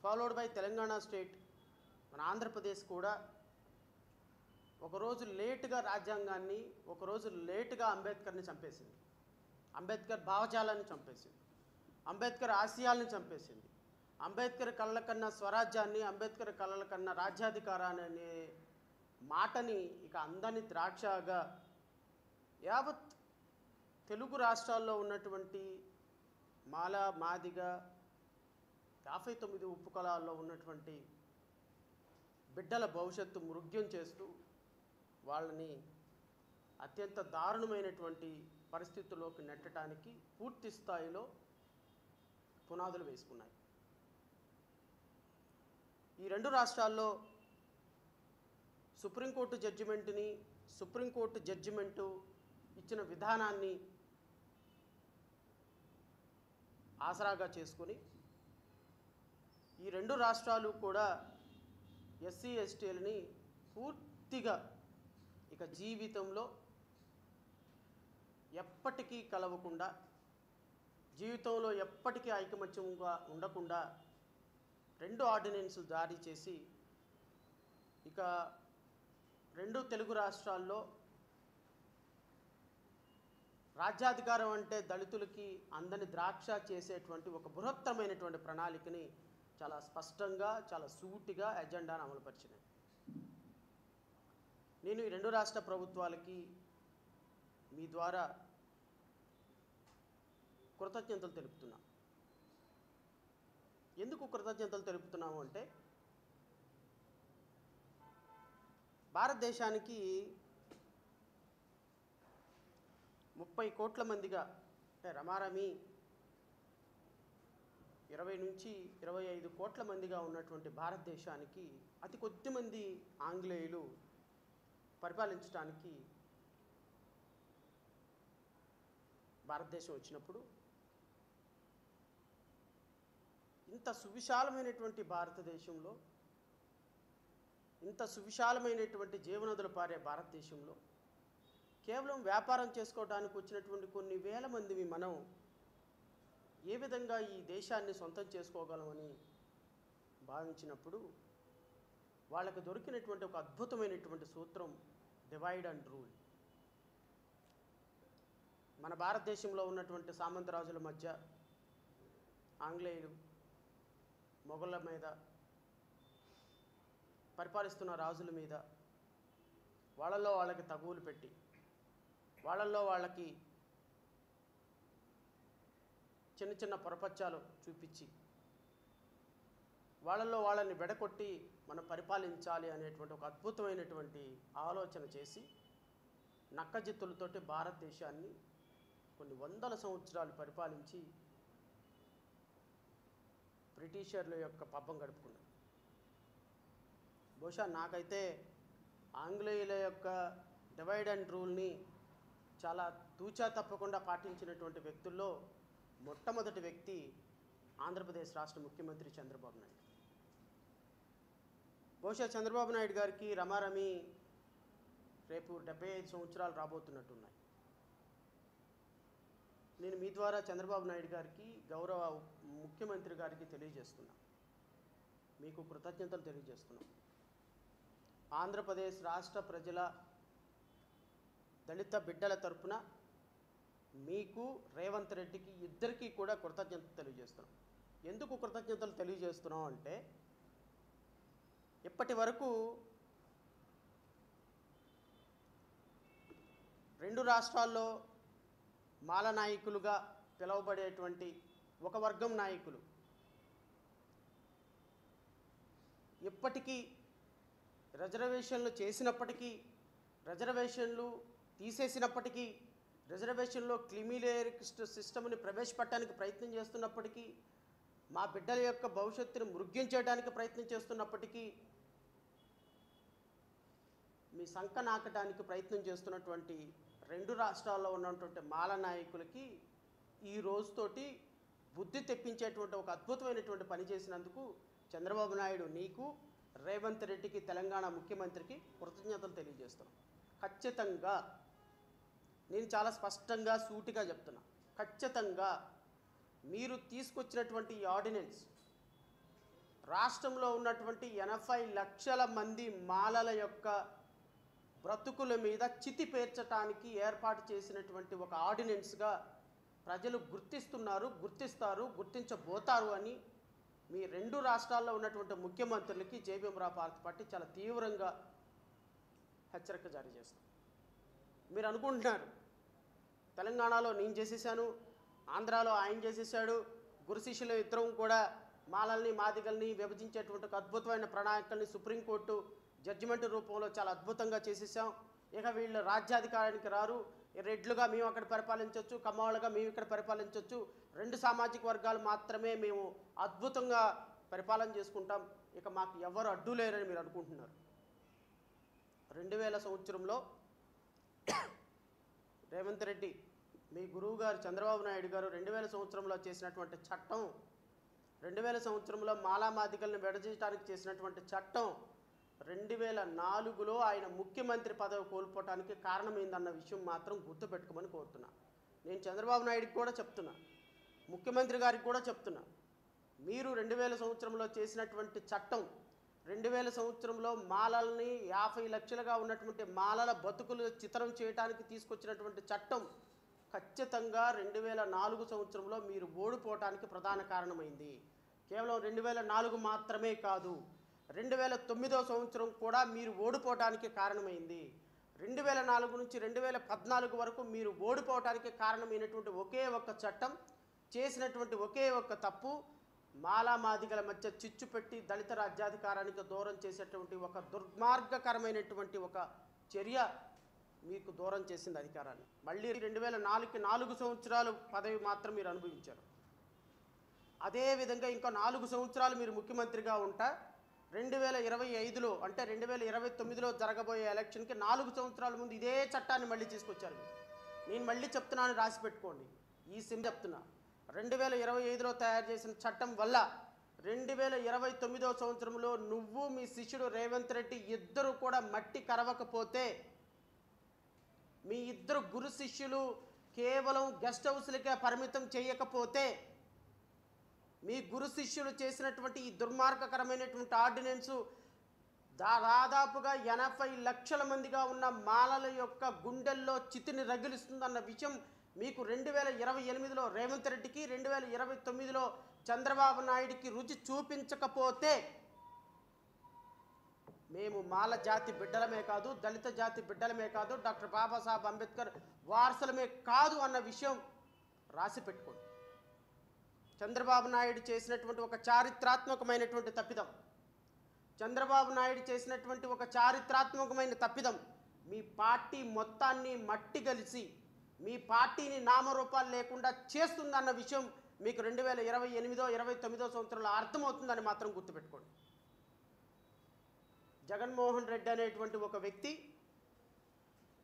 Followed by Telangana state. మన ఆంధ్రప్రదేశ్ కూడా ఒకరోజు లేటుగా రాజ్యాంగాన్ని, ఒకరోజు లేటుగా అంబేద్కర్ని చంపేసింది. అంబేద్కర్ భావజాలాన్ని చంపేసింది, అంబేద్కర్ ఆశయాల్ని చంపేసింది, అంబేద్కర్ కళ్ళ కన్నా స్వరాజ్యాన్ని, అంబేద్కర్ కళ్ళ కన్నా రాజ్యాధికారాన్ని అనే మాటని ఇక అందని ద్రాక్షగా యావత్ తెలుగు రాష్ట్రాల్లో ఉన్నటువంటి మాల, మాదిగ, 59 ఉప్పు కులాల్లో ఉన్నటువంటి బిడ్డల భవిష్యత్తు మృగ్యం చేస్తూ వాళ్ళని అత్యంత దారుణమైనటువంటి పరిస్థితుల్లోకి నెట్టడానికి పూర్తి స్థాయిలో పునాదులు వేసుకున్నాయి. ఈ రెండు రాష్ట్రాల్లో సుప్రీంకోర్టు జడ్జిమెంటు ఇచ్చిన విధానాన్ని ఆసరాగా చేసుకొని ఈ రెండు రాష్ట్రాలు కూడా ఎస్సీ ఎస్టీలని పూర్తిగా ఇక జీవితంలో ఎప్పటికీ కలవకుండా, జీవితంలో ఎప్పటికీ ఐకమత్యంగా ఉండకుండా రెండు ఆర్డినెన్సులు జారీ చేసి ఇక రెండు తెలుగు రాష్ట్రాల్లో రాజ్యాధికారం అంటే దళితులకి అందని ద్రాక్ష చేసేటువంటి ఒక బృహత్తరమైనటువంటి ప్రణాళికని చాలా స్పష్టంగా, చాలా సూటిగా ఎజెండాను అమలుపరిచినాయి. నేను ఈ రెండు రాష్ట్ర ప్రభుత్వాలకి మీ ద్వారా కృతజ్ఞతలు తెలుపుతున్నా. ఎందుకు కృతజ్ఞతలు తెలుపుతున్నాము అంటే, భారతదేశానికి 30 కోట్ల మందిగా, అంటే రమారమి 20 నుంచి 25 కోట్ల మందిగా ఉన్నటువంటి భారతదేశానికి అతి కొద్ది మంది ఆంగ్లేయులు పరిపాలించడానికి భారతదేశం వచ్చినప్పుడు ఇంత సువిశాలమైనటువంటి భారతదేశంలో, ఇంత సువిశాలమైనటువంటి జీవనదులు పారే భారతదేశంలో కేవలం వ్యాపారం చేసుకోవడానికి వచ్చినటువంటి కొన్ని వేల మందిని మనం ఏ విధంగా ఈ దేశాన్ని సొంతం చేసుకోగలమని భావించినప్పుడు వాళ్ళకు దొరికినటువంటి ఒక అద్భుతమైనటువంటి సూత్రం డివైడ్ అండ్ రూల్. మన భారతదేశంలో ఉన్నటువంటి సామంతరాజుల మధ్య ఆంగ్లేయులు మొఘళ్ళ మీద, పరిపాలిస్తున్న రాజుల మీద వాళ్ళల్లో వాళ్ళకి తగువులు పెట్టి, వాళ్ళల్లో వాళ్ళకి చిన్న చిన్న పొరపచ్చాలు చూపించి, వాళ్ళల్లో వాళ్ళని వెడకొట్టి మనం పరిపాలించాలి అనేటువంటి ఒక అద్భుతమైనటువంటి ఆలోచన చేసి నక్కజిత్తులతోటి భారతదేశాన్ని కొన్ని వందల సంవత్సరాలు పరిపాలించి బ్రిటిషర్ల యొక్క పబ్బం గడుపుకున్నారు. బహుశా నాకైతే ఆంగ్లేయుల యొక్క డివైడ్ అండ్ రూల్ని చాలా తూచా తప్పకుండా పాటించినటువంటి వ్యక్తుల్లో మొట్టమొదటి వ్యక్తి ఆంధ్రప్రదేశ్ రాష్ట్ర ముఖ్యమంత్రి చంద్రబాబు నాయుడు. బహుశా చంద్రబాబు నాయుడు గారికి రమారమి రేపు 75 సంవత్సరాలు రాబోతున్నట్టున్నాయి. నేను మీ ద్వారా చంద్రబాబు నాయుడు గారికి, గౌరవ ముఖ్యమంత్రి గారికి తెలియజేస్తున్నా, మీకు కృతజ్ఞతలు తెలియజేస్తున్నాం. ఆంధ్రప్రదేశ్ రాష్ట్ర ప్రజల, దళిత బిడ్డల తరపున మీకు, రేవంత్ రెడ్డికి ఇద్దరికీ కూడా కృతజ్ఞతలు తెలియజేస్తున్నాం. ఎందుకు కృతజ్ఞతలు తెలియజేస్తున్నాం అంటే, ఇప్పటి వరకు రెండు రాష్ట్రాల్లో మాల నాయకులుగా పిలువబడేటువంటి ఒక వర్గం నాయకులు ఇప్పటికీ రిజర్వేషన్లు చేసినప్పటికీ, రిజర్వేషన్లు తీసేసినప్పటికీ, రిజర్వేషన్లో క్రిమిలేయర్ సిస్టమ్ని ప్రవేశపెట్టడానికి ప్రయత్నం చేస్తున్నప్పటికీ, మా బిడ్డల యొక్క భవిష్యత్తును మృగ్యం చేయడానికి ప్రయత్నం చేస్తున్నప్పటికీ, మీ సంక నాకడానికి ప్రయత్నం చేస్తున్నటువంటి రెండు రాష్ట్రాల్లో ఉన్నటువంటి మాల నాయకులకి ఈ రోజుతోటి బుద్ధి తెప్పించేటువంటి ఒక అద్భుతమైనటువంటి పని చేసినందుకు చంద్రబాబు నాయుడు నీకు, రేవంత్ రెడ్డికి, తెలంగాణ ముఖ్యమంత్రికి కృతజ్ఞతలు తెలియజేస్తున్నాం. ఖచ్చితంగా నేను చాలా స్పష్టంగా, సూటిగా చెప్తున్నా, ఖచ్చితంగా మీరు తీసుకొచ్చినటువంటి ఈ ఆర్డినెన్స్ రాష్ట్రంలో ఉన్నటువంటి 80 లక్షల మంది మాలల యొక్క బ్రతుకుల మీద చితి పేర్చడానికి ఏర్పాటు చేసినటువంటి ఒక ఆర్డినెన్స్గా ప్రజలు గుర్తిస్తున్నారు, గుర్తిస్తారు, గుర్తించబోతారు అని మీ రెండు రాష్ట్రాల్లో ఉన్నటువంటి ముఖ్యమంత్రులకి జేబీఎంరావు పార్టీ చాలా తీవ్రంగా హెచ్చరిక జారీ చేస్తుంది. మీరు అనుకుంటున్నారు తెలంగాణలో నేను చేసేసాను, ఆంధ్రాలో ఆయన చేసేసాడు, గురు శిష్యులు ఇద్దరం కూడా మాలల్ని మాదిగల్ని విభజించేటువంటి ఒక అద్భుతమైన ప్రణాళికల్ని సుప్రీంకోర్టు జడ్జిమెంట్ రూపంలో చాలా అద్భుతంగా చేసేసాం, ఇక వీళ్ళు రాజ్యాధికారానికి రారు, రెడ్లుగా మేము అక్కడ పరిపాలించవచ్చు, కమ్మవాళ్ళుగా మేము ఇక్కడ పరిపాలించవచ్చు, రెండు సామాజిక వర్గాలు మాత్రమే మేము అద్భుతంగా పరిపాలన చేసుకుంటాం, ఇక మాకు ఎవరు అడ్డు లేరని మీరు అనుకుంటున్నారు. 2000 సంవత్సరంలో రేవంత్ రెడ్డి మీ గురువు గారు చంద్రబాబు నాయుడు గారు 2000 సంవత్సరంలో చేసినటువంటి చట్టం, 2000 సంవత్సరంలో మాలామాదిగల్ని విడదీయడానికి చేసినటువంటి చట్టం 2004లో ఆయన ముఖ్యమంత్రి పదవి కోల్పోవటానికి కారణమైందన్న విషయం మాత్రం గుర్తుపెట్టుకోమని కోరుతున్నా. నేను చంద్రబాబు నాయుడికి కూడా చెప్తున్నా, ముఖ్యమంత్రి గారికి కూడా చెప్తున్నా, మీరు 2000 సంవత్సరంలో చేసినటువంటి చట్టం 2000 సంవత్సరంలో మాలల్ని 50 లక్షలుగా ఉన్నటువంటి మాలల బతుకులు చిత్రం చేయడానికి తీసుకొచ్చినటువంటి చట్టం ఖచ్చితంగా 2004 సంవత్సరంలో మీరు ఓడిపోవటానికి ప్రధాన కారణమైంది. కేవలం 2004 మాత్రమే కాదు, 2009 సంవత్సరం కూడా మీరు ఓడిపోవటానికి కారణమైంది. 2004 నుంచి 2014 వరకు మీరు ఓడిపోవటానికి కారణమైనటువంటి ఒకే ఒక్క చట్టం, చేసినటువంటి ఒకే ఒక్క తప్పు, మాలామాదిగల మధ్య చిచ్చు పెట్టి దళిత రాజ్యాధికారానికి దూరం చేసేటువంటి ఒక దుర్మార్గకరమైనటువంటి ఒక చర్య మీకు దూరం చేసింది అధికారాన్ని. మళ్ళీ 2004కి 4 సంవత్సరాలు పదవి మాత్రం మీరు అనుభవించారు. అదేవిధంగా ఇంకా 4 సంవత్సరాలు మీరు ముఖ్యమంత్రిగా ఉంటా 2025లో అంటే 2029లో జరగబోయే ఎలక్షన్కి 4 సంవత్సరాల ముందు ఇదే చట్టాన్ని మళ్ళీ తీసుకొచ్చారు. నేను మళ్ళీ చెప్తున్నాను, రాసి పెట్టుకోండి, ఈ సిమ్ చెప్తున్నా. 2025లో తయారు చేసిన చట్టం వల్ల 2029 సంవత్సరంలో నువ్వు మీ శిష్యుడు రేవంత్ రెడ్డి ఇద్దరు కూడా మట్టి కరవకపోతే, మీ ఇద్దరు గురు శిష్యులు కేవలం గెస్ట్ హౌస్లకే పరిమితం చేయకపోతే, మీ గురు శిష్యులు చేసినటువంటి ఈ దుర్మార్గకరమైనటువంటి ఆర్డినెన్సు దాదాపుగా 80 లక్షల మందిగా ఉన్న మాలల యొక్క గుండెల్లో చితిని రగిలిస్తుందన్న విషయం మీకు 2028లో రేవంత్ రెడ్డికి, 2029లో చంద్రబాబు నాయుడికి రుచి చూపించకపోతే, మేము మాల జాతి బిడ్డలమే కాదు, దళిత జాతి బిడ్డలమే కాదు, డాక్టర్ బాబాసాహెబ్ అంబేద్కర్ వారసులమే కాదు అన్న విషయం రాసి పెట్టుకోండి. చంద్రబాబు నాయుడు చేసినటువంటి ఒక చారిత్రాత్మకమైనటువంటి తప్పిదం, చంద్రబాబు నాయుడు చేసినటువంటి ఒక చారిత్రాత్మకమైన తప్పిదం మీ పార్టీ మొత్తాన్ని మట్టి కలిసి మీ పార్టీని నామరూపాలు లేకుండా చేస్తుందన్న విషయం మీకు 2028, 29 సంవత్సరంలో అర్థమవుతుందని మాత్రం గుర్తుపెట్టుకోండి. జగన్మోహన్ రెడ్డి అనేటువంటి ఒక వ్యక్తి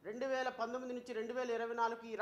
2019 నుంచి 2024 ఈ